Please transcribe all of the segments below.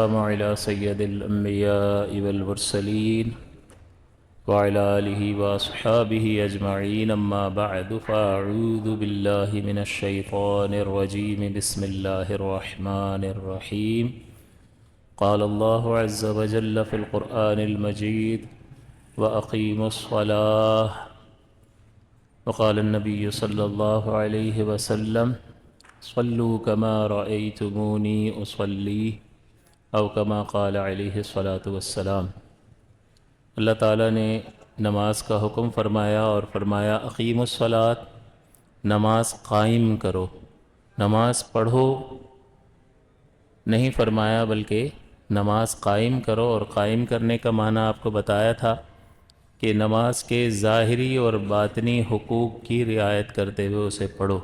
والسلام على سيد الأنبياء والمرسلين وعلى آله وأصحابه أجمعين أما بعد فأعوذ بالله من الشيطان الرجيم بسم الله الرحمن الرحيم قال الله عز وجل في القرآن المجيد وأقيموا الصلاة وقال النبي صلى الله عليه وسلم صلوا كما رأيتموني أصلي او كما قال علیہ الصلاۃ والسلام۔ اللہ تعالیٰ نے نماز کا حکم فرمایا اور فرمایا اقیموا الصلاۃ، نماز قائم کرو، نماز پڑھو نہیں فرمایا بلکہ نماز قائم کرو، اور قائم کرنے کا معنی آپ کو بتایا تھا کہ نماز کے ظاہری اور باطنی حقوق کی رعایت کرتے ہوئے اسے پڑھو۔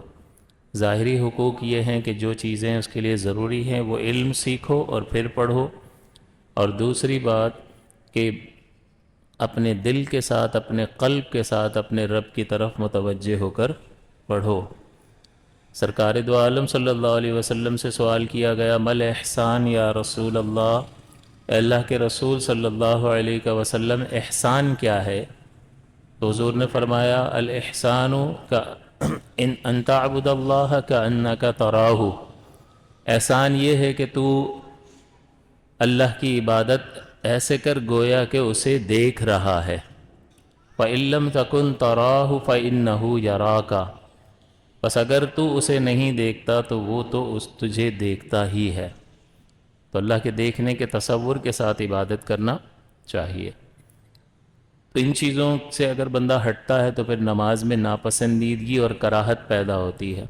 ظاہری حقوق یہ ہیں کہ جو چیزیں اس کے لیے ضروری ہیں وہ علم سیکھو اور پھر پڑھو، اور دوسری بات کہ اپنے دل کے ساتھ، اپنے قلب کے ساتھ اپنے رب کی طرف متوجہ ہو کر پڑھو۔ سرکار دو عالم صلی اللہ علیہ وسلم سے سوال کیا گیا مل احسان یا رسول اللہ، اے اللہ کے رسول صلی اللہ علیہ وسلم احسان کیا ہے؟ تو حضور نے فرمایا الاحسان کا ان تعبد اللہ کأنک تراہ، احسان یہ ہے کہ تو اللہ کی عبادت ایسے کر گویا کہ اسے دیکھ رہا ہے۔ فإن لم تکن تراہ فإنہ یراک، بس اگر تو اسے نہیں دیکھتا تو وہ تو تجھے دیکھتا ہی ہے۔ تو اللہ کے دیکھنے کے تصور کے ساتھ عبادت کرنا چاہیے۔ تو ان چیزوں سے اگر بندہ ہٹتا ہے تو پھر نماز میں ناپسندیدگی اور کراہت پیدا ہوتی ہے۔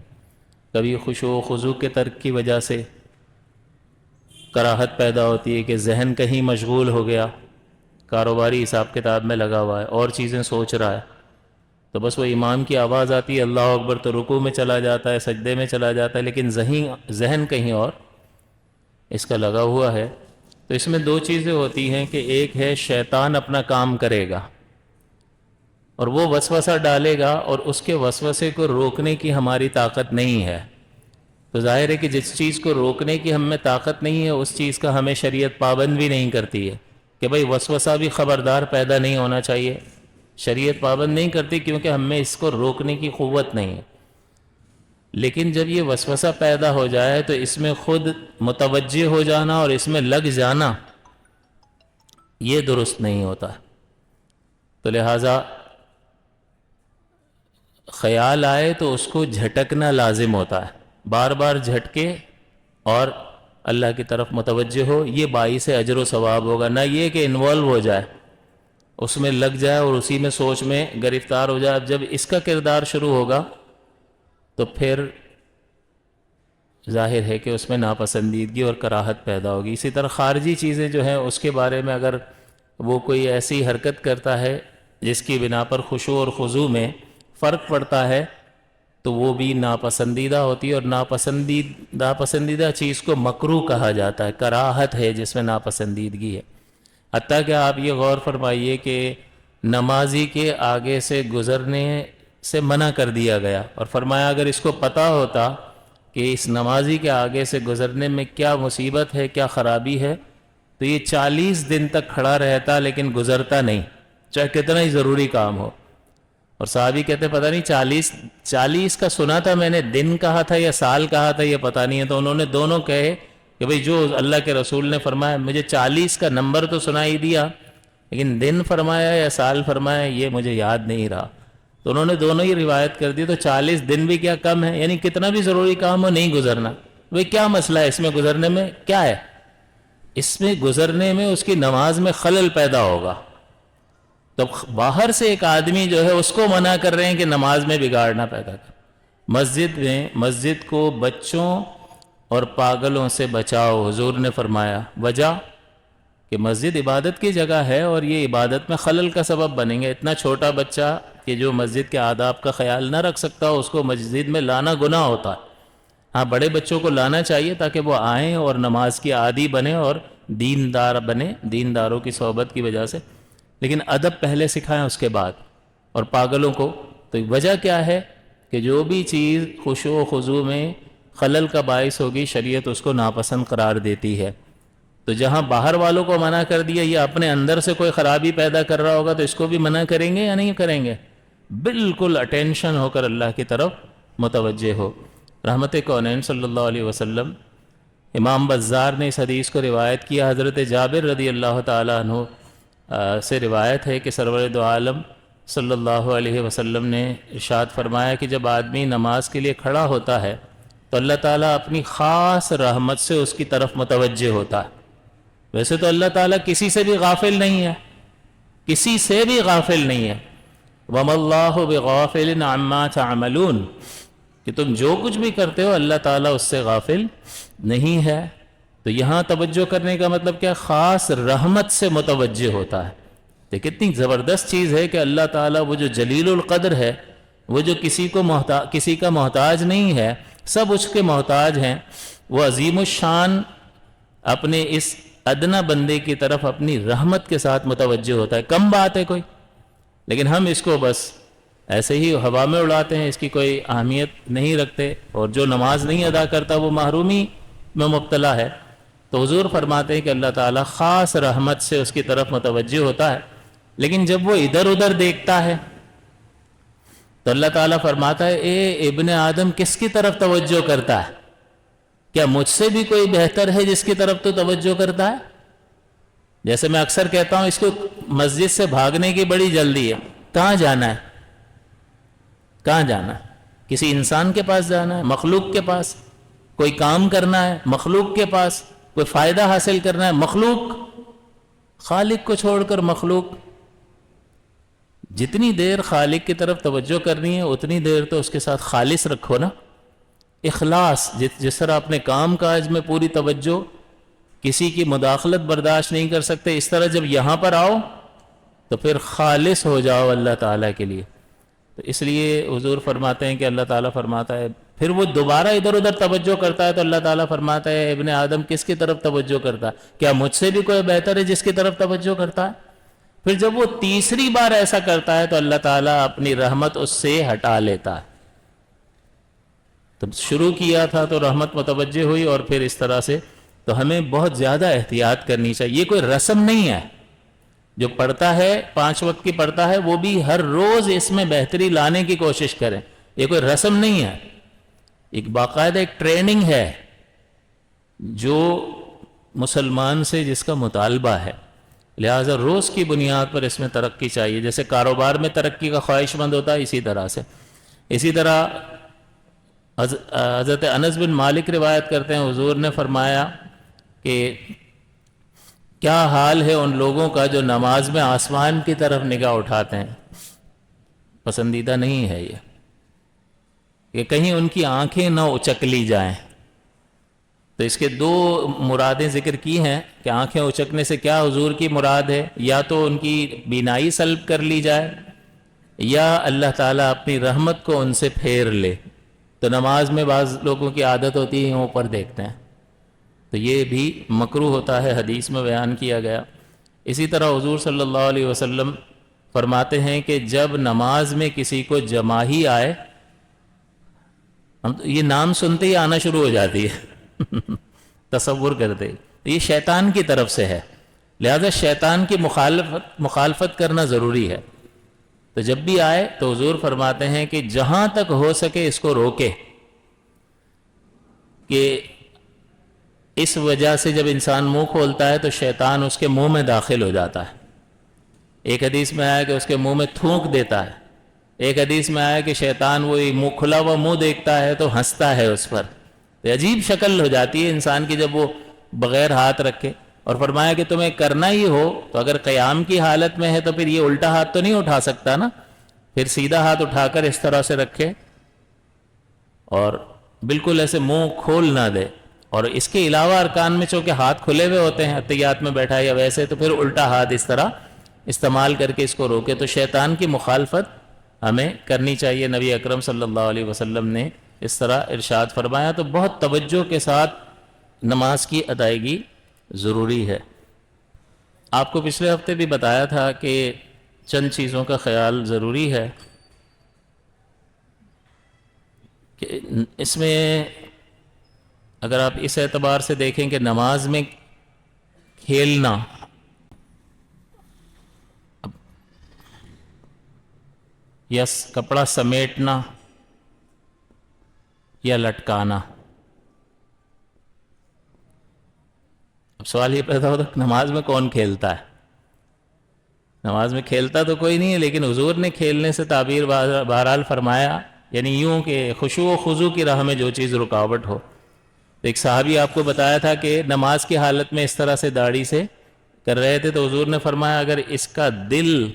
کبھی خشوع و خضوع کے ترک کی وجہ سے کراہت پیدا ہوتی ہے کہ ذہن کہیں مشغول ہو گیا، کاروباری حساب کتاب میں لگا ہوا ہے، اور چیزیں سوچ رہا ہے، تو بس وہ امام کی آواز آتی ہے اللہ اکبر تو رکوع میں چلا جاتا ہے، سجدے میں چلا جاتا ہے، لیکن ذہن کہیں اور اس کا لگا ہوا ہے۔ تو اس میں دو چیزیں ہوتی ہیں کہ ایک ہے شیطان اپنا کام کرے گا اور وہ وسوسہ ڈالے گا، اور اس کے وسوسے کو روکنے کی ہماری طاقت نہیں ہے۔ تو ظاہر ہے کہ جس چیز کو روکنے کی ہم میں طاقت نہیں ہے اس چیز کا ہمیں شریعت پابند بھی نہیں کرتی ہے کہ بھئی وسوسہ بھی خبردار پیدا نہیں ہونا چاہیے، شریعت پابند نہیں کرتی کیونکہ ہم میں اس کو روکنے کی قوت نہیں ہے۔ لیکن جب یہ وسوسہ پیدا ہو جائے تو اس میں خود متوجہ ہو جانا اور اس میں لگ جانا یہ درست نہیں ہوتا۔ تو لہٰذا خیال آئے تو اس کو جھٹکنا لازم ہوتا ہے، بار بار جھٹکے اور اللہ کی طرف متوجہ ہو، یہ باعث اجر و ثواب ہوگا، نہ یہ کہ انوالو ہو جائے، اس میں لگ جائے اور اسی میں سوچ میں گرفتار ہو جائے۔ اب جب اس کا کردار شروع ہوگا تو پھر ظاہر ہے کہ اس میں ناپسندیدگی اور کراہت پیدا ہوگی۔ اسی طرح خارجی چیزیں جو ہیں اس کے بارے میں اگر وہ کوئی ایسی حرکت کرتا ہے جس کی بنا پر خشوع اور خضوع میں فرق پڑتا ہے تو وہ بھی ناپسندیدہ ہوتی ہے، اور ناپسندیدہ چیز کو مکروہ کہا جاتا ہے، کراہت ہے جس میں ناپسندیدگی ہے۔ حتیٰ کہ آپ یہ غور فرمائیے کہ نمازی کے آگے سے گزرنے سے منع کر دیا گیا، اور فرمایا اگر اس کو پتہ ہوتا کہ اس نمازی کے آگے سے گزرنے میں کیا مصیبت ہے، کیا خرابی ہے، تو یہ 40 دن تک کھڑا رہتا لیکن گزرتا نہیں، چاہے کتنا ہی ضروری کام ہو۔ اور صحابی کہتے پتہ نہیں 40 کا سنا تھا میں نے، دن کہا تھا یا سال کہا تھا یہ پتہ نہیں ہے۔ تو انہوں نے دونوں کہے کہ بھئی جو اللہ کے رسول نے فرمایا، مجھے 40 کا نمبر تو سنائی دیا لیکن دن فرمایا یا سال فرمایا یہ مجھے یاد نہیں رہا۔ تو انہوں نے دونوں ہی روایت کر دی۔ تو 40 دن بھی کیا کم ہے؟ یعنی کتنا بھی ضروری کام ہو نہیں گزرنا۔ بھئی کیا مسئلہ ہے اس میں گزرنے میں؟ کیا ہے اس میں گزرنے میں؟ اس کی نماز میں خلل پیدا ہوگا۔ تو باہر سے ایک آدمی جو ہے اس کو منع کر رہے ہیں کہ نماز میں بگاڑنا پیدا کر۔ مسجد کو بچوں اور پاگلوں سے بچاؤ، حضور نے فرمایا۔ وجہ کہ مسجد عبادت کی جگہ ہے اور یہ عبادت میں خلل کا سبب بنیں گے۔ اتنا چھوٹا بچہ کہ جو مسجد کے آداب کا خیال نہ رکھ سکتا اس کو مسجد میں لانا گناہ ہوتا ہے۔ ہاں بڑے بچوں کو لانا چاہیے تاکہ وہ آئیں اور نماز کی عادی بنے اور دیندار بنے، دینداروں کی صحبت کی وجہ سے، لیکن ادب پہلے سکھائیں اس کے بعد۔ اور پاگلوں کو تو وجہ کیا ہے کہ جو بھی چیز خشوع و خضوع میں خلل کا باعث ہوگی شریعت اس کو ناپسند قرار دیتی ہے۔ تو جہاں باہر والوں کو منع کر دیا، یہ اپنے اندر سے کوئی خرابی پیدا کر رہا ہوگا تو اس کو بھی منع کریں گے یا نہیں کریں گے؟ بالکل اٹینشن ہو کر اللہ کی طرف متوجہ ہو۔ رحمت کونین صلی اللہ علیہ وسلم، امام بزار نے اس حدیث کو روایت کیا، حضرت جابر رضی اللہ تعالیٰ عنہ سے روایت ہے کہ سرور دو عالم صلی اللہ علیہ وسلم نے ارشاد فرمایا کہ جب آدمی نماز کے لیے کھڑا ہوتا ہے تو اللہ تعالیٰ اپنی خاص رحمت سے اس کی طرف متوجہ ہوتا ہے۔ ویسے تو اللہ تعالیٰ کسی سے بھی غافل نہیں ہے، کسی سے بھی غافل نہیں ہے۔ وَمَا اللَّهُ بِغَافِلٍ عَمَّا تَعْمَلُونَ، کہ تم جو کچھ بھی کرتے ہو اللہ تعالیٰ اس سے غافل نہیں ہے۔ تو یہاں توجہ کرنے کا مطلب کیا؟ خاص رحمت سے متوجہ ہوتا ہے۔ تو کتنی زبردست چیز ہے کہ اللہ تعالیٰ وہ جو جلیل القدر ہے، وہ جو کسی کا محتاج نہیں ہے، سب اس کے محتاج ہیں، وہ عظیم الشان اپنے اس ادنا بندے کی طرف اپنی رحمت کے ساتھ متوجہ ہوتا ہے۔ کم بات ہے کوئی، لیکن ہم اس کو بس ایسے ہی ہوا میں اڑاتے ہیں، اس کی کوئی اہمیت نہیں رکھتے، اور جو نماز نہیں ادا کرتا وہ محرومی میں مبتلا ہے۔ تو حضور فرماتے ہیں کہ اللہ تعالیٰ خاص رحمت سے اس کی طرف متوجہ ہوتا ہے، لیکن جب وہ ادھر ادھر دیکھتا ہے تو اللہ تعالیٰ فرماتا ہے اے ابن آدم کس کی طرف توجہ کرتا ہے؟ کیا مجھ سے بھی کوئی بہتر ہے جس کی طرف تو توجہ کرتا ہے؟ جیسے میں اکثر کہتا ہوں، اس کو مسجد سے بھاگنے کی بڑی جلدی ہے، کہاں جانا ہے؟ کہاں جانا ہے؟ کسی انسان کے پاس جانا ہے؟ مخلوق کے پاس؟ کوئی کام کرنا ہے؟ مخلوق کے پاس؟ کوئی فائدہ حاصل کرنا ہے؟ مخلوق۔ خالق کو چھوڑ کر مخلوق۔ جتنی دیر خالق کی طرف توجہ کرنی ہے اتنی دیر تو اس کے ساتھ خالص رکھو نا، اخلاص۔ جس طرح اپنے کام کاج میں پوری توجہ، کسی کی مداخلت برداشت نہیں کر سکتے، اس طرح جب یہاں پر آؤ تو پھر خالص ہو جاؤ اللہ تعالیٰ کے لیے۔ تو اس لیے حضور فرماتے ہیں کہ اللہ تعالیٰ فرماتا ہے، پھر وہ دوبارہ ادھر ادھر توجہ کرتا ہے تو اللہ تعالیٰ فرماتا ہے ابن آدم کس کی طرف توجہ کرتا ہے؟ کیا مجھ سے بھی کوئی بہتر ہے جس کی طرف توجہ کرتا ہے؟ پھر جب وہ تیسری بار ایسا کرتا ہے تو اللہ تعالیٰ اپنی رحمت اس سے ہٹا لیتا ہے۔ تو شروع کیا تھا تو رحمت متوجہ ہوئی، اور پھر اس طرح سے تو ہمیں بہت زیادہ احتیاط کرنی چاہیے۔ یہ کوئی رسم نہیں ہے، جو پڑھتا ہے 5 وقت کی پڑھتا ہے وہ بھی ہر روز اس میں بہتری لانے کی کوشش کریں۔ یہ کوئی رسم نہیں ہے، ایک باقاعدہ ایک ٹریننگ ہے جو مسلمان سے جس کا مطالبہ ہے، لہٰذا روز کی بنیاد پر اس میں ترقی چاہیے۔ جیسے کاروبار میں ترقی کا خواہش مند ہوتا ہے، اسی طرح حضرت انس بن مالک روایت کرتے ہیں، حضور نے فرمایا کہ کیا حال ہے ان لوگوں کا جو نماز میں آسمان کی طرف نگاہ اٹھاتے ہیں۔ پسندیدہ نہیں ہے یہ کہ کہیں ان کی آنکھیں نہ اچک لی جائیں۔ تو اس کے 2 مرادیں ذکر کی ہیں کہ آنکھیں اچکنے سے کیا حضور کی مراد ہے، یا تو ان کی بینائی سلب کر لی جائے، یا اللہ تعالیٰ اپنی رحمت کو ان سے پھیر لے۔ تو نماز میں بعض لوگوں کی عادت ہوتی ہے اوپر دیکھتے ہیں، تو یہ بھی مکروہ ہوتا ہے، حدیث میں بیان کیا گیا۔ اسی طرح حضور صلی اللہ علیہ وسلم فرماتے ہیں کہ جب نماز میں کسی کو جماہی آئے، ہم تو یہ نام سنتے ہی آنا شروع ہو جاتی ہے تصور کرتے، تو یہ شیطان کی طرف سے ہے، لہذا شیطان کی مخالفت کرنا ضروری ہے۔ تو جب بھی آئے تو حضور فرماتے ہیں کہ جہاں تک ہو سکے اس کو روکے، کہ اس وجہ سے جب انسان منہ کھولتا ہے تو شیطان اس کے منہ میں داخل ہو جاتا ہے۔ ایک حدیث میں آیا کہ اس کے منہ میں تھونک دیتا ہے، ایک حدیث میں آیا کہ شیطان وہی منہ کھلا ہوا منہ دیکھتا ہے تو ہنستا ہے اس پر۔ تو عجیب شکل ہو جاتی ہے انسان کی جب وہ بغیر ہاتھ رکھے، اور فرمایا کہ تمہیں کرنا ہی ہو تو اگر قیام کی حالت میں ہے تو پھر یہ الٹا ہاتھ تو نہیں اٹھا سکتا نا، پھر سیدھا ہاتھ اٹھا کر اس طرح سے رکھے اور بالکل ایسے منہ کھول نہ دے۔ اور اس کے علاوہ ارکان میں چونکہ ہاتھ کھلے ہوئے ہوتے ہیں، اتحیات میں بیٹھا یا ویسے، تو پھر الٹا ہاتھ اس طرح استعمال کر کے اس کو روکے۔ تو شیطان کی مخالفت ہمیں کرنی چاہیے۔ نبی اکرم صلی اللہ علیہ وسلم نے اس طرح ارشاد فرمایا، تو بہت توجہ کے ساتھ نماز کی ادائیگی ضروری ہے۔ آپ کو پچھلے ہفتے بھی بتایا تھا کہ چند چیزوں کا خیال ضروری ہے کہ اس میں اگر آپ اس اعتبار سے دیکھیں کہ نماز میں کھیلنا، یا کپڑا سمیٹنا یا لٹکانا. اب سوال یہ پیدا ہوتا ہے نماز میں کون کھیلتا ہے؟ نماز میں کھیلتا تو کوئی نہیں ہے، لیکن حضور نے کھیلنے سے تعبیر بہرحال فرمایا، یعنی یوں کہ خشوع و خضوع کی راہ میں جو چیز رکاوٹ ہو. ایک صحابی آپ کو بتایا تھا کہ نماز کی حالت میں اس طرح سے داڑھی سے کر رہے تھے، تو حضور نے فرمایا اگر اس کا دل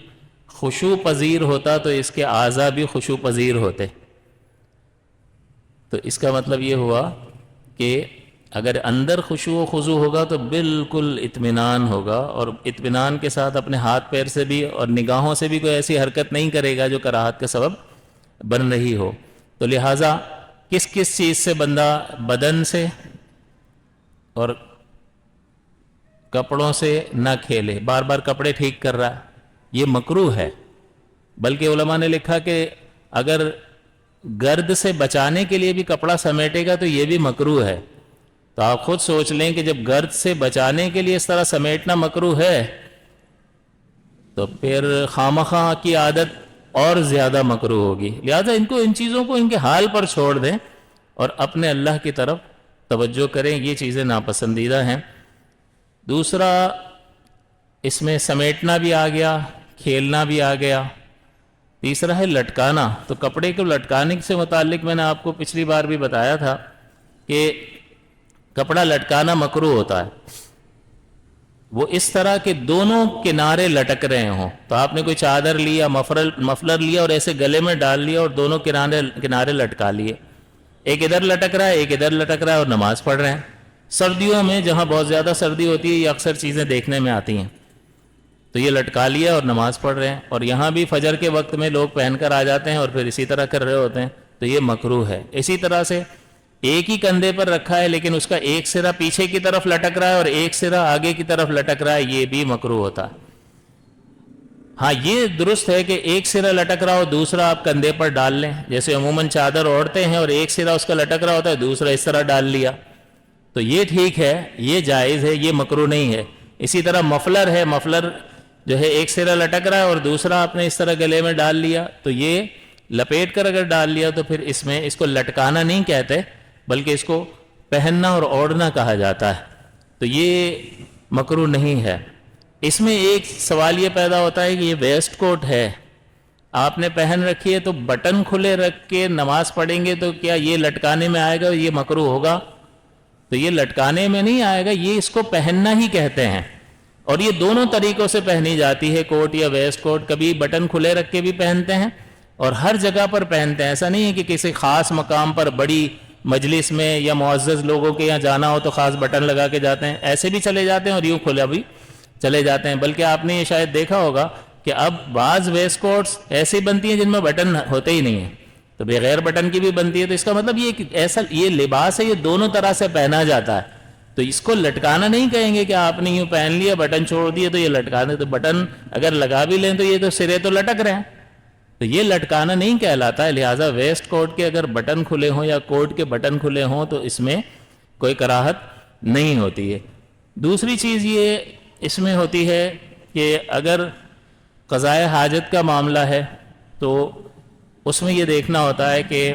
خشوع پذیر ہوتا تو اس کے اعضاء بھی خشوع پذیر ہوتے. تو اس کا مطلب یہ ہوا کہ اگر اندر خشوع و خضوع ہوگا تو بالکل اطمینان ہوگا، اور اطمینان کے ساتھ اپنے ہاتھ پیر سے بھی اور نگاہوں سے بھی کوئی ایسی حرکت نہیں کرے گا جو کراہت کا سبب بن رہی ہو. تو لہٰذا کس کس چیز سے بندہ بدن سے اور کپڑوں سے نہ کھیلے. بار بار کپڑے ٹھیک کر رہا ہے، یہ مکروہ ہے. بلکہ علماء نے لکھا کہ اگر گرد سے بچانے کے لیے بھی کپڑا سمیٹے گا تو یہ بھی مکروہ ہے. تو آپ خود سوچ لیں کہ جب گرد سے بچانے کے لیے اس طرح سمیٹنا مکروہ ہے تو پھر خامخواہ کی عادت اور زیادہ مکروہ ہوگی. لہذا ان چیزوں کو ان کے حال پر چھوڑ دیں اور اپنے اللہ کی طرف توجہ کریں. یہ چیزیں ناپسندیدہ ہیں. دوسرا، اس میں سمیٹنا بھی آ گیا، کھیلنا بھی آ گیا. تیسرا ہے لٹکانا. تو کپڑے کو لٹکانے سے متعلق میں نے آپ کو پچھلی بار بھی بتایا تھا کہ کپڑا لٹکانا مکروہ ہوتا ہے. وہ اس طرح کہ دونوں کنارے لٹک رہے ہوں. تو آپ نے کوئی چادر لیا، مفلر لیا اور ایسے گلے میں ڈال لیا اور دونوں کنارے لٹکا لیے. ایک ادھر لٹک رہا ہے، ایک ادھر لٹک رہا ہے اور نماز پڑھ رہے ہیں. سردیوں میں جہاں بہت زیادہ سردی ہوتی ہے یہ اکثر چیزیں دیکھنے میں آتی ہیں. تو یہ لٹکا لیا اور نماز پڑھ رہے ہیں. اور یہاں بھی فجر کے وقت میں لوگ پہن کر آ جاتے ہیں اور پھر اسی طرح کر رہے ہوتے ہیں. تو یہ مکروہ ہے. اسی طرح سے ایک ہی کندھے پر رکھا ہے لیکن اس کا ایک سرا پیچھے کی طرف لٹک رہا ہے اور ایک سرا آگے کی طرف لٹک رہا ہے، یہ بھی مکروہ ہوتا ہے. ہاں یہ درست ہے کہ ایک سرا لٹک رہا ہو دوسرا آپ کندھے پر ڈال لیں. جیسے عموماً چادر اوڑھتے ہیں اور ایک سرا اس کا لٹک رہا ہوتا ہے، دوسرا اس طرح ڈال لیا، تو یہ ٹھیک ہے، یہ جائز ہے، یہ مکروہ نہیں ہے. اسی طرح مفلر ہے، مفلر جو ہے ایک سرا لٹک رہا ہے اور دوسرا آپ نے اس طرح گلے میں ڈال لیا، تو یہ لپیٹ کر اگر ڈال لیا تو پھر اس کو لٹکانا نہیں کہتے بلکہ اس کو پہننا اور اوڑھنا کہا جاتا ہے. تو یہ مکروہ نہیں ہے. اس میں ایک سوال یہ پیدا ہوتا ہے کہ یہ ویسٹ کوٹ ہے، آپ نے پہن رکھی ہے، تو بٹن کھلے رکھ کے نماز پڑھیں گے تو کیا یہ لٹکانے میں آئے گا؟ یہ مکروہ ہوگا؟ تو یہ لٹکانے میں نہیں آئے گا، یہ اس کو پہننا ہی کہتے ہیں. اور یہ دونوں طریقوں سے پہنی جاتی ہے، کوٹ یا ویسٹ کوٹ. کبھی بٹن کھلے رکھ کے بھی پہنتے ہیں اور ہر جگہ پر پہنتے ہیں. ایسا نہیں ہے کہ کسی خاص مقام پر بڑی مجلس میں یا معزز لوگوں کے یہاں جانا ہو تو خاص بٹن لگا کے جاتے ہیں، ایسے بھی چلے جاتے ہیں اور یوں کھلا بھی چلے جاتے ہیں. بلکہ آپ نے یہ شاید دیکھا ہوگا کہ اب بعض ویسٹ کوٹس ایسی بنتی ہیں جن میں بٹن ہوتے ہی نہیں ہیں، تو بغیر بٹن کی بھی بنتی ہے. تو اس کا مطلب یہ لباس ہے، یہ دونوں طرح سے پہنا جاتا ہے. تو اس کو لٹکانا نہیں کہیں گے کہ آپ نے یوں پہن لیا بٹن چھوڑ دیے تو یہ لٹکانے. تو بٹن اگر لگا بھی لیں تو یہ تو سرے تو لٹک رہے ہیں، تو یہ لٹکانا نہیں کہلاتا ہے. لہٰذا ویسٹ کوٹ کے اگر بٹن کھلے ہوں یا کوٹ کے بٹن کھلے ہوں تو اس میں کوئی کراہت نہیں ہوتی ہے. دوسری چیز یہ اس میں ہوتی ہے کہ اگر قضائے حاجت کا معاملہ ہے تو اس میں یہ دیکھنا ہوتا ہے کہ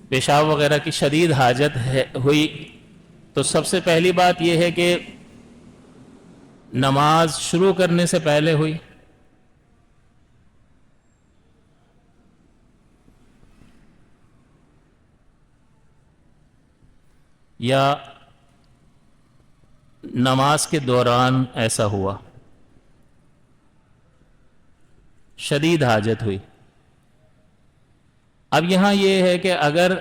پیشاب وغیرہ کی شدید حاجت ہوئی تو سب سے پہلی بات یہ ہے کہ نماز شروع کرنے سے پہلے ہوئی یا نماز کے دوران ایسا ہوا، شدید حاجت ہوئی. اب یہاں یہ ہے کہ اگر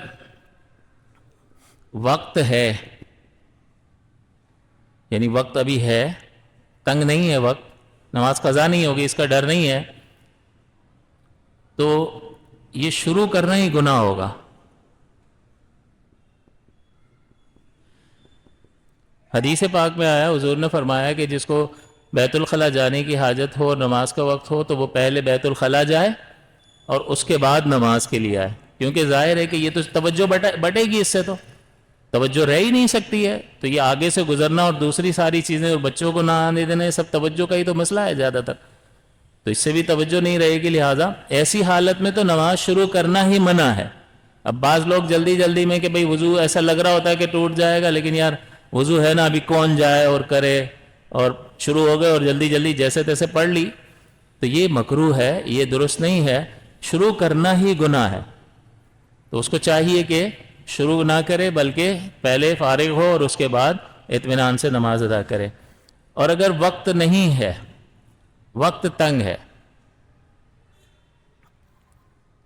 وقت ہے، یعنی وقت ابھی ہے، تنگ نہیں ہے وقت، نماز قضا نہیں ہوگی اس کا ڈر نہیں ہے، تو یہ شروع کرنا ہی گناہ ہوگا. حدیث پاک میں آیا، حضور نے فرمایا کہ جس کو بیت الخلاء جانے کی حاجت ہو اور نماز کا وقت ہو تو وہ پہلے بیت الخلاء جائے اور اس کے بعد نماز کے لیے آئے. کیونکہ ظاہر ہے کہ یہ تو توجہ بٹے گی اس سے، تو توجہ رہ ہی نہیں سکتی ہے. تو یہ آگے سے گزرنا اور دوسری ساری چیزیں اور بچوں کو نہ آنے دینا، سب توجہ کا ہی تو مسئلہ ہے زیادہ تر. تو اس سے بھی توجہ نہیں رہے گی، لہٰذا ایسی حالت میں تو نماز شروع کرنا ہی منع ہے. اب بعض لوگ جلدی جلدی میں کہ بھئی وضو ایسا لگ رہا ہوتا ہے کہ ٹوٹ جائے گا، لیکن یار وضو ہے نا، ابھی کون جائے اور کرے، اور شروع ہو گئے اور جلدی جلدی جیسے تیسے پڑھ لی. تو یہ مکروہ ہے، یہ درست نہیں ہے. شروع کرنا ہی گناہ ہے. تو اس کو چاہیے کہ شروع نہ کرے، بلکہ پہلے فارغ ہو اور اس کے بعد اطمینان سے نماز ادا کرے. اور اگر وقت نہیں ہے، وقت تنگ ہے،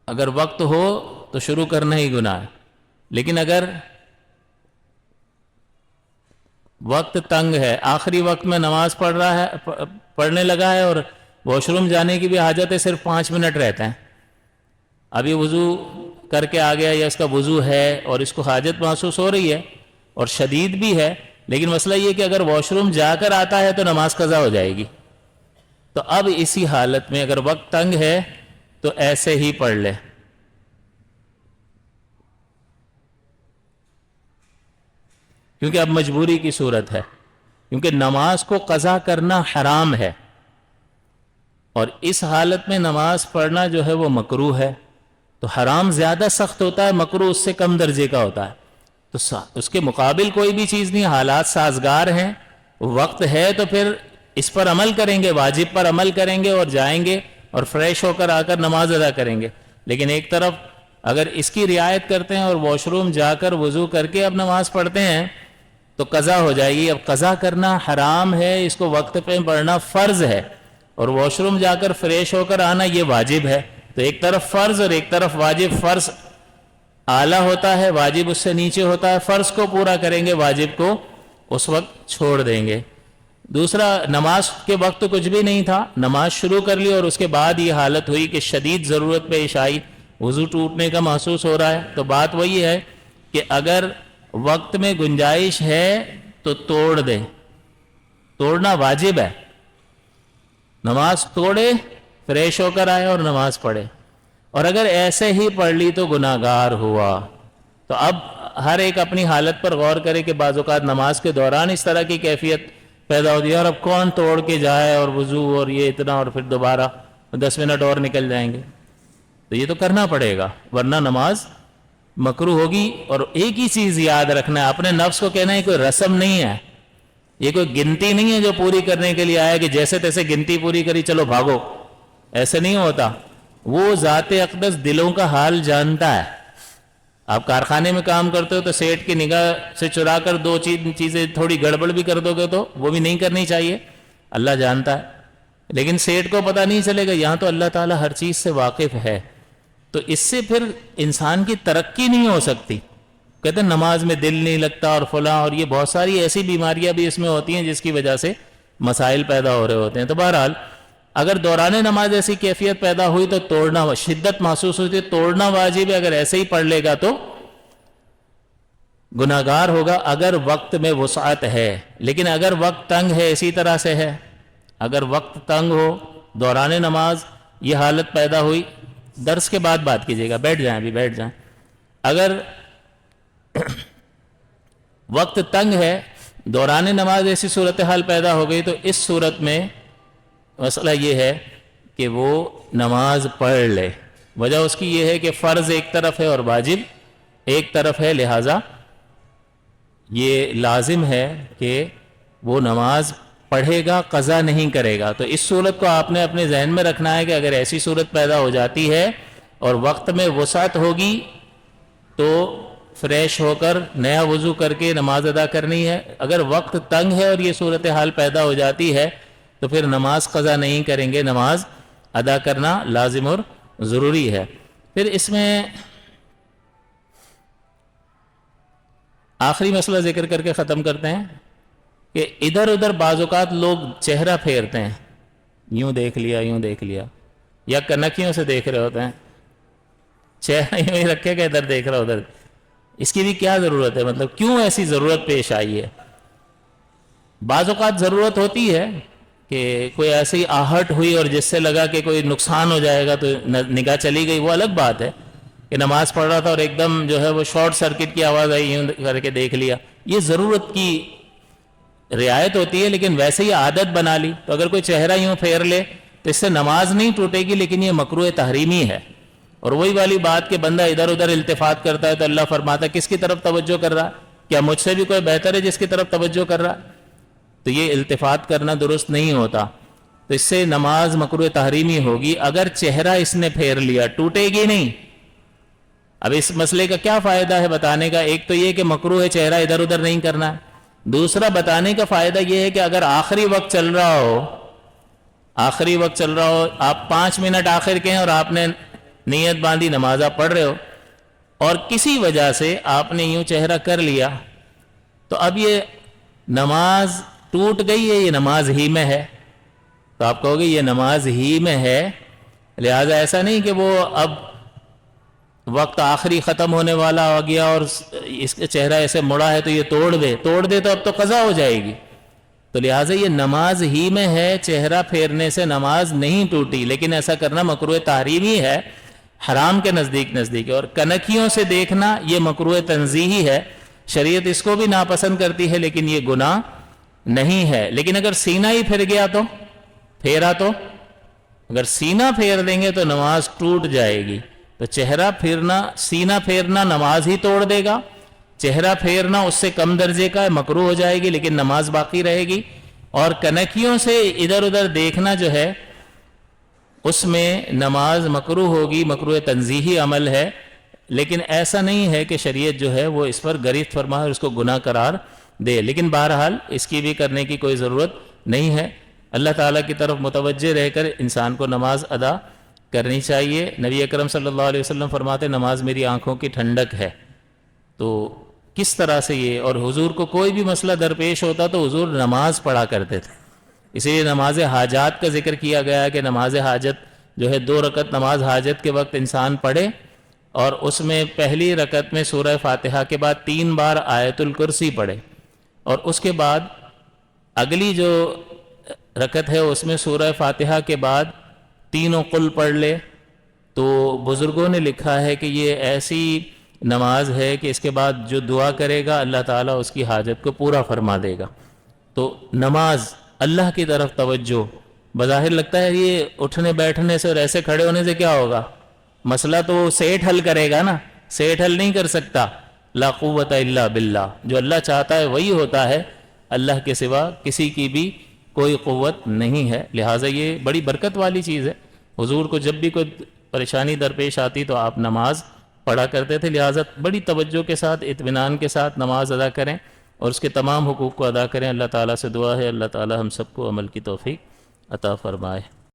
اگر وقت ہو تو شروع کرنا ہی گناہ ہے. لیکن اگر وقت تنگ ہے، آخری وقت میں نماز پڑھنے لگا ہے اور واش روم جانے کی بھی حاجت ہے، صرف 5 منٹ رہتے ہیں، ابھی وضو کر کے آ گیا یا اس کا وضو ہے اور اس کو حاجت محسوس ہو رہی ہے اور شدید بھی ہے، لیکن مسئلہ یہ کہ اگر واش روم جا کر آتا ہے تو نماز قضا ہو جائے گی. تو اب اسی حالت میں اگر وقت تنگ ہے تو ایسے ہی پڑھ لے، کیونکہ اب مجبوری کی صورت ہے، کیونکہ نماز کو قضا کرنا حرام ہے اور اس حالت میں نماز پڑھنا جو ہے وہ مکروہ ہے. تو حرام زیادہ سخت ہوتا ہے، مکروہ اس سے کم درجے کا ہوتا ہے. تو اس کے مقابل کوئی بھی چیز نہیں، حالات سازگار ہیں، وقت ہے تو پھر اس پر عمل کریں گے، واجب پر عمل کریں گے اور جائیں گے اور فریش ہو کر آ کر نماز ادا کریں گے. لیکن ایک طرف اگر اس کی رعایت کرتے ہیں اور واش روم جا کر وضو کر کے اب نماز پڑھتے ہیں تو قضا ہو جائے گی. اب قضا کرنا حرام ہے، اس کو وقت پہ پڑھنا فرض ہے، اور واش روم جا کر فریش ہو کر آنا یہ واجب ہے. تو ایک طرف فرض اور ایک طرف واجب. فرض اعلیٰ ہوتا ہے، واجب اس سے نیچے ہوتا ہے. فرض کو پورا کریں گے، واجب کو اس وقت چھوڑ دیں گے. دوسرا، نماز کے وقت تو کچھ بھی نہیں تھا، نماز شروع کر لی اور اس کے بعد یہ حالت ہوئی کہ شدید ضرورت پیش آئی، وضو ٹوٹنے کا محسوس ہو رہا ہے. تو بات وہی ہے کہ اگر وقت میں گنجائش ہے تو توڑ دے، توڑنا واجب ہے. نماز توڑے، فریش ہو کر آئے اور نماز پڑھے. اور اگر ایسے ہی پڑھ لی تو گناہگار ہوا. تو اب ہر ایک اپنی حالت پر غور کرے کہ بعض اوقات نماز کے دوران اس طرح کی کیفیت پیدا ہوتی ہے اور اب کون توڑ کے جائے اور وضو اور یہ اتنا، اور پھر دوبارہ 10 منٹ اور نکل جائیں گے. تو یہ تو کرنا پڑے گا ورنہ نماز مکروہ ہوگی. اور ایک ہی چیز یاد رکھنا ہے، اپنے نفس کو کہنا ہے کوئی رسم نہیں ہے، یہ کوئی گنتی نہیں ہے جو پوری کرنے کے لیے آیا کہ جیسے تیسے گنتی پوری کری چلو بھاگو. ایسے نہیں ہوتا. وہ ذات اقدس دلوں کا حال جانتا ہے. آپ کارخانے میں کام کرتے ہو تو سیٹ کی نگاہ سے چرا کر 2 چیزیں تھوڑی گڑبڑ بھی کر دو گے تو وہ بھی نہیں کرنی چاہیے، اللہ جانتا ہے. لیکن سیٹ کو پتہ نہیں چلے گا، یہاں تو اللہ تعالیٰ ہر چیز سے واقف ہے. تو اس سے پھر انسان کی ترقی نہیں ہو سکتی. کہتے ہیں نماز میں دل نہیں لگتا اور فلاں، اور یہ بہت ساری ایسی بیماریاں بھی اس میں ہوتی ہیں جس کی وجہ سے مسائل پیدا ہو رہے ہوتے ہیں. تو بہرحال اگر دوران نماز ایسی کیفیت پیدا ہوئی تو توڑنا، شدت محسوس ہوتی ہے، توڑنا واجب ہے. اگر ایسے ہی پڑھ لے گا تو گناہگار ہوگا اگر وقت میں وسعت ہے. لیکن اگر وقت تنگ ہے، اسی طرح سے ہے، اگر وقت تنگ ہو، دوران نماز یہ حالت پیدا ہوئی، درس کے بعد بات کیجیے گا، بیٹھ جائیں، ابھی بیٹھ جائیں. اگر وقت تنگ ہے، دوران نماز ایسی صورتحال پیدا ہو گئی، تو اس صورت میں مسئلہ یہ ہے کہ وہ نماز پڑھ لے. وجہ اس کی یہ ہے کہ فرض ایک طرف ہے اور واجب ایک طرف ہے، لہٰذا یہ لازم ہے کہ وہ نماز پڑھے گا، قضا نہیں کرے گا. تو اس صورت کو آپ نے اپنے ذہن میں رکھنا ہے کہ اگر ایسی صورت پیدا ہو جاتی ہے اور وقت میں وسعت ہوگی تو فریش ہو کر نیا وضو کر کے نماز ادا کرنی ہے. اگر وقت تنگ ہے اور یہ صورتحال پیدا ہو جاتی ہے تو پھر نماز قضا نہیں کریں گے، نماز ادا کرنا لازم اور ضروری ہے. پھر اس میں آخری مسئلہ ذکر کر کے ختم کرتے ہیں کہ ادھر ادھر بعض اوقات لوگ چہرہ پھیرتے ہیں، یوں دیکھ لیا، یوں دیکھ لیا، یا کنکھیوں سے دیکھ رہے ہوتے ہیں، چہرہ یوں ہی رکھے کہ ادھر دیکھ رہا ادھر. اس کی بھی کیا ضرورت ہے؟ مطلب کیوں ایسی ضرورت پیش آئی ہے؟ بعض اوقات ضرورت ہوتی ہے کہ کوئی ایسی آہٹ ہوئی اور جس سے لگا کہ کوئی نقصان ہو جائے گا تو نگاہ چلی گئی، وہ الگ بات ہے. کہ نماز پڑھ رہا تھا اور ایک دم جو ہے وہ شارٹ سرکٹ کی آواز آئی، یوں کر کے دیکھ لیا. یہ ضرورت کی رعایت ہوتی ہے، لیکن ویسے ہی عادت بنا لی. تو اگر کوئی چہرہ یوں پھیر لے تو اس سے نماز نہیں ٹوٹے گی، لیکن یہ مکروہ تحریمی ہے. اور وہی والی بات کہ بندہ ادھر ادھر التفات کرتا ہے تو اللہ فرماتا ہے کس کی طرف توجہ کر رہا ہے؟ کیا مجھ سے بھی کوئی بہتر ہے جس کی طرف توجہ کر رہا ہے؟ تو یہ التفات کرنا درست نہیں ہوتا. تو اس سے نماز مکروہ تحریمی ہوگی. اگر چہرہ اس نے پھیر لیا ٹوٹے گی نہیں. اب اس مسئلے کا کیا فائدہ ہے بتانے کا؟ ایک تو یہ کہ مکروہ چہرہ ادھر ادھر نہیں کرنا ہے. دوسرا بتانے کا فائدہ یہ ہے کہ اگر آخری وقت چل رہا ہو، آپ 5 منٹ آخر کے ہیں اور آپ نے نیت باندھی، نماز آپ پڑھ رہے ہو، اور کسی وجہ سے آپ نے یوں چہرہ کر لیا، تو اب یہ نماز ٹوٹ گئی ہے، یہ نماز ہی میں ہے. تو آپ کہو گے یہ نماز ہی میں ہے، لہذا ایسا نہیں کہ وہ اب وقت آخری ختم ہونے والا ہو گیا اور اس کا چہرہ ایسے مڑا ہے تو یہ توڑ دے تو اب تو قضا ہو جائے گی. تو لہٰذا یہ نماز ہی میں ہے، چہرہ پھیرنے سے نماز نہیں ٹوٹی، لیکن ایسا کرنا مکروہ تحریمی ہے، حرام کے نزدیک. اور کنکھیوں سے دیکھنا یہ مکروہ تنزیہی ہے، شریعت اس کو بھی ناپسند کرتی ہے، لیکن یہ گناہ نہیں ہے. لیکن اگر سینہ ہی پھیرا تو اگر سینہ پھیر دیں گے تو نماز ٹوٹ جائے گی. تو چہرہ پھیرنا، سینہ پھیرنا نماز ہی توڑ دے گا، چہرہ پھیرنا اس سے کم درجے کا ہے، مکروہ ہو جائے گی، لیکن نماز باقی رہے گی. اور کنکھیوں سے ادھر ادھر دیکھنا جو ہے اس میں نماز مکروہ ہوگی، مکروہ تنزیہی عمل ہے. لیکن ایسا نہیں ہے کہ شریعت جو ہے وہ اس پر گریفت فرمائے اور اس کو گناہ قرار دے. لیکن بہرحال اس کی بھی کرنے کی کوئی ضرورت نہیں ہے. اللہ تعالیٰ کی طرف متوجہ رہ کر انسان کو نماز ادا کرنی چاہیے. نبی اکرم صلی اللہ علیہ وسلم فرماتے نماز میری آنکھوں کی ٹھنڈک ہے. تو کس طرح سے یہ، اور حضور کو کوئی بھی مسئلہ درپیش ہوتا تو حضور نماز پڑھا کرتے تھے. اسی لیے نماز حاجات کا ذکر کیا گیا ہے کہ نماز حاجت جو ہے 2 رکعت نماز حاجت کے وقت انسان پڑھے، اور اس میں پہلی رکعت میں سورہ فاتحہ کے بعد 3 بار آیت الکرسی پڑھے، اور اس کے بعد اگلی جو رکعت ہے اس میں سورہ فاتحہ کے بعد 3 قل پڑھ لے. تو بزرگوں نے لکھا ہے کہ یہ ایسی نماز ہے کہ اس کے بعد جو دعا کرے گا اللہ تعالیٰ اس کی حاجت کو پورا فرما دے گا. تو نماز، اللہ کی طرف توجہ، بظاہر لگتا ہے یہ اٹھنے بیٹھنے سے اور ایسے کھڑے ہونے سے کیا ہوگا، مسئلہ تو سیٹ حل کرے گا نا، سیٹ حل نہیں کر سکتا. لا قوت الا باللہ، جو اللہ چاہتا ہے وہی ہوتا ہے، اللہ کے سوا کسی کی بھی کوئی قوت نہیں ہے. لہٰذا یہ بڑی برکت والی چیز ہے. حضور کو جب بھی کوئی پریشانی درپیش آتی تو آپ نماز پڑھا کرتے تھے. لہٰذا بڑی توجہ کے ساتھ، اطمینان کے ساتھ نماز ادا کریں اور اس کے تمام حقوق کو ادا کریں. اللہ تعالیٰ سے دعا ہے اللہ تعالیٰ ہم سب کو عمل کی توفیق عطا فرمائے.